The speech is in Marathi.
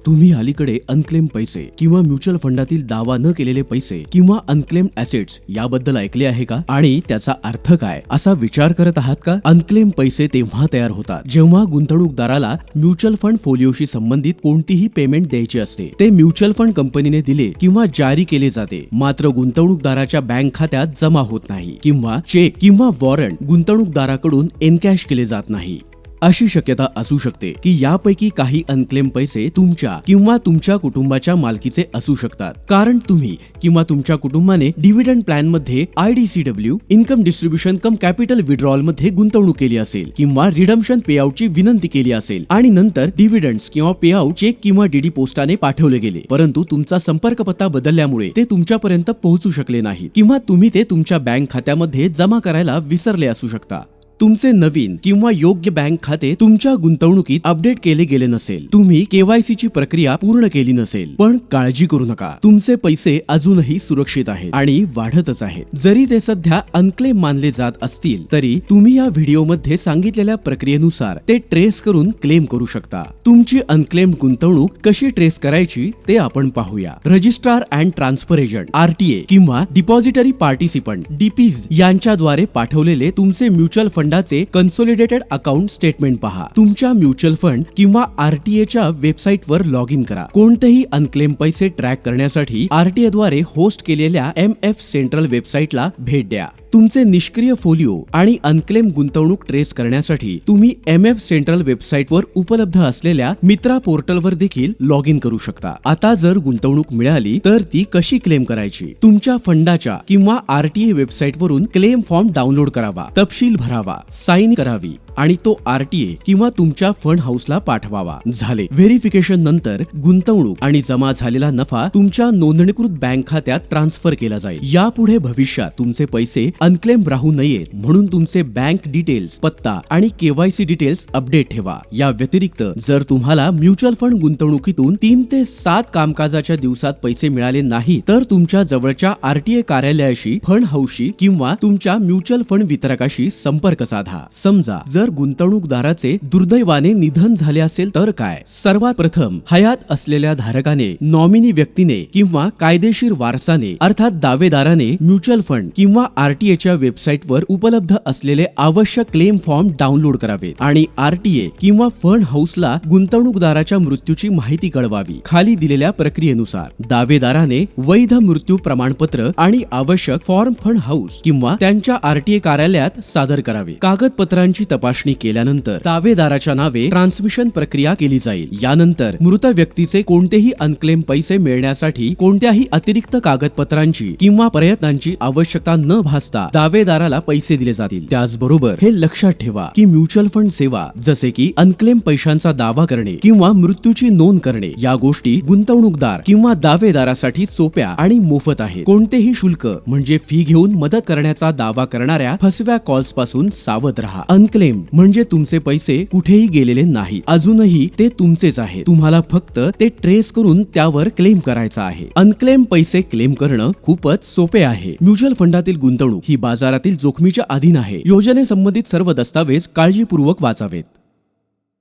तुम्ही अलीकडे अनक्लेम पैसे किंवा म्युच्युअल फंडातील दावा न केलेले पैसे किंवा अनक्लेम ऍसेट्स याबद्दल ऐकले आहे का? आणि त्याचा अर्थ काय असा विचार करत आहात का? अनक्लेम पैसे तेव्हा तयार होतात जेव्हा गुंतवणूकदाराला म्युच्युअल फंड फोलिओशी संबंधित कोणतीही पेमेंट द्यायची असते. ते म्युच्युअल फंड कंपनीने दिले किंवा जारी केले जाते, मात्र गुंतवणूकदाराच्या बँक खात्यात जमा होत नाही किंवा चेक किंवा वॉरंट गुंतवणूकदाराकडून एनकॅश केले जात नाही. अशी शक्यता असू शकते की यापैकी काही अनक्लेम पैसे तुमच्या किंवा तुमच्या कुटुंबाच्या मालकीचे असू शकतात, कारण तुम्ही किंवा तुमच्या कुटुंबाने डिव्हिडंड प्लॅन मध्ये IDCW इन्कम डिस्ट्रीब्युशन कम कॅपिटल विड्रॉल मध्ये गुंतवणूक केली असेल किंवा रिडम्पशन पेआउटची विनंती केली असेल आणि नंतर डिव्हिडंड्स किंवा पेआउट चेक किंवा DD पोस्टाने पाठवले गेले, परंतु तुमचा संपर्क पत्ता बदलल्यामुळे ते तुमच्यापर्यंत पोहोचू शकले नाही किंवा तुम्ही ते तुमच्या बँक खात्यामध्ये जमा करायला विसरले असू शकता. तुमचे नवीन किंवा योग्य बँक खाते तुमच्या गुंतवणुकीत अपडेट केले गेले नसेल, तुम्ही KYC ची प्रक्रिया पूर्ण केली नसेल, पण काळजी करू नका, तुमचे पैसे अजूनही सुरक्षित आहेत आणि वाढतच आहेत. जरी ते सध्या अनक्लेम मानले जात असतील तरी तुम्ही या व्हिडिओमध्ये सांगितलेल्या प्रक्रियेनुसार ते ट्रेस करून क्लेम करू शकता. तुमची अनक्लेम गुंतवणूक कशी ट्रेस करायची ते आपण पाहूया. Registrar and transfer agent RTA किंवा डिपॉझिटरी पार्टिसिपंट DPs यांच्याद्वारे पाठवलेले तुमचे म्युच्युअल फंडाचे कन्सोलिडेटेड अकाउंट स्टेटमेंट पहा. तुमच्या म्युच्युअल फंड किंवा RTA च्या वेबसाईटवर लॉग इन करा. कोणतेही अनक्लेम पैसे ट्रॅक करण्यासाठी RTA द्वारे होस्ट केलेल्या MF सेंट्रल वेबसाईटला भेट द्या. तुमचे निष्क्रिय फोलिओ आणि अनक्लेम गुंतवणूक ट्रेस करण्यासाठी तुम्ही MF सेंट्रल वेबसाईटवर उपलब्ध असलेल्या मित्रा पोर्टलवर देखील लॉग इन करू शकता. आता जर गुंतवणूक मिळाली तर ती कशी क्लेम करायची? तुमच्या फंडाच्या किंवा RTA वेबसाईटवरून क्लेम फॉर्म डाउनलोड करावा, तपशील भरावा, साइन करावी आणि तो RTA किंवा तुमच्या फंड हाऊसला पाठवावा. झाले. व्हेरिफिकेशन नंतर गुंतवणूक आणि जमा झालेला नफा तुमच्या नोंदणीकृत बँक खात्यात ट्रान्सफर केला जाईल. यापुढे भविष्यात तुमचे पैसे अनक्लेम राहू नयेत म्हणून तुमचे बँक डिटेल्स, पत्ता आणि KYC डिटेल्स अपडेट ठेवा. या व्यतिरिक्त जर तुम्हाला म्युच्युअल फंड गुंतवणुकीतून 3 ते 7 कामकाजाच्या दिवसात पैसे मिळाले नाही तर तुमच्या जवळच्या RTA कार्यालयाशी, फंड हाऊसशी किंवा तुमच्या म्युच्युअल फंड वितरकाशी संपर्क साधा. समजा जर गुंतवणूकदाराचे दुर्दैवाने निधन झाले असेल तर काय? सर्वात प्रथम हयात असलेल्या धारकाने, नॉमिनी व्यक्तीने किंवा कायदेशीर वारसाने अर्थात दावेदाराने म्युच्युअल फंड किंवा RTA च्या वेबसाईटवर उपलब्ध असलेले आवश्यक क्लेम फॉर्म डाउनलोड करावेत आणि RTA किंवा फंड हाऊसला गुंतवणूकदाराच्या मृत्यूची माहिती कळवावी. खाली दिलेल्या प्रक्रियेनुसार दावेदाराने वैध मृत्यू प्रमाणपत्र आणि आवश्यक फॉर्म फंड हाऊस किंवा त्यांच्या RTA कार्यालयात सादर करावे. कागदपत्रांची तपासणी केल्यानंतर दावेदाराच्या नावे ट्रान्समिशन प्रक्रिया केली जाईल. यानंतर मृत व्यक्तीचे कोणतेही अनक्लेम पैसे मिळण्यासाठी कोणत्याही अतिरिक्त कागदपत्रांची किंवा प्रयत्नांची आवश्यकता न भासता दावेदाराला पैसे दिले जातील. त्याचबरोबर हे लक्षात ठेवा की म्युच्युअल फंड सेवा जसे की अनक्लेम पैशांचा दावा करणे किंवा मृत्यूची नोंद करणे या गोष्टी गुंतवणूकदार किंवा दावेदारासाठी सोप्या आणि मोफत आहेत. कोणतेही शुल्क म्हणजे फी घेऊन मदत करण्याचा दावा करणाऱ्या फसव्या कॉल्स पासून सावध राहा. अनक्लेम म्हणजे तुमचे पैसे कुठेही गेलेले नाही, अजूनही ते तुमचेच आहेत. तुम्हाला फक्त ते ट्रेस करून त्यावर क्लेम करायचा आहे. अनक्लेम पैसे क्लेम करणं खूपच सोपे आहे. म्युच्युअल फंडातील गुंतवणूक ही बाजारातील जोखमीच्या अधीन आहे. योजनेसंबंधित सर्व दस्तावेज काळजीपूर्वक वाचावेत.